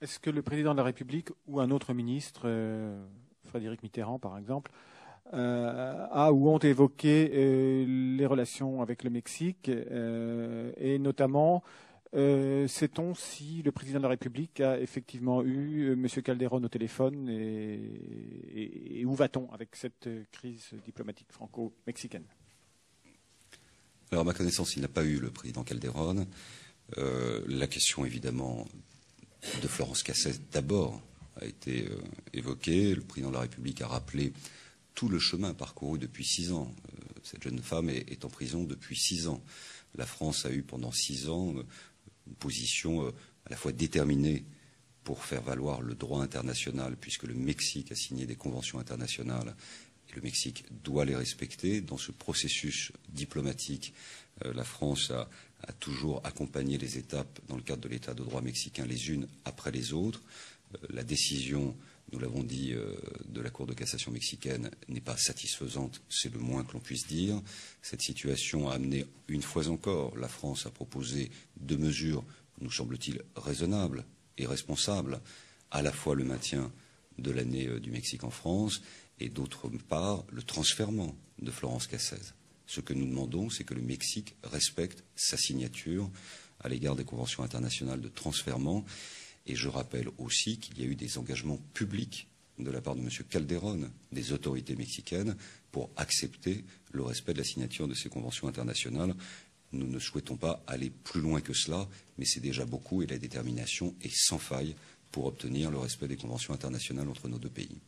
Est-ce que le président de la République ou un autre ministre, Frédéric Mitterrand par exemple, a ou ont évoqué les relations avec le Mexique et notamment sait-on si le président de la République a effectivement eu M. Calderón au téléphone et où va-t-on avec cette crise diplomatique franco-mexicaine? Alors, à ma connaissance, il n'a pas eu le président Calderón. La question, évidemment, de Florence Cassez, d'abord, a été évoquée. Le président de la République a rappelé tout le chemin parcouru depuis 6 ans. Cette jeune femme est en prison depuis 6 ans. La France a eu pendant 6 ans une position à la fois déterminée pour faire valoir le droit international, puisque le Mexique a signé des conventions internationales et le Mexique doit les respecter. Dans ce processus diplomatique, la France a toujours accompagné les étapes dans le cadre de l'état de droit mexicain les unes après les autres. La décision, nous l'avons dit, de la Cour de cassation mexicaine n'est pas satisfaisante, c'est le moins que l'on puisse dire. Cette situation a amené, une fois encore, la France à proposer 2 mesures, nous semble-t-il, raisonnables et responsables, à la fois le maintien de l'année du Mexique en France et d'autre part le transfèrement de Florence Cassez. Ce que nous demandons, c'est que le Mexique respecte sa signature à l'égard des conventions internationales de transfèrement. Et je rappelle aussi qu'il y a eu des engagements publics de la part de M. Calderón, des autorités mexicaines, pour accepter le respect de la signature de ces conventions internationales. Nous ne souhaitons pas aller plus loin que cela, mais c'est déjà beaucoup et la détermination est sans faille pour obtenir le respect des conventions internationales entre nos 2 pays.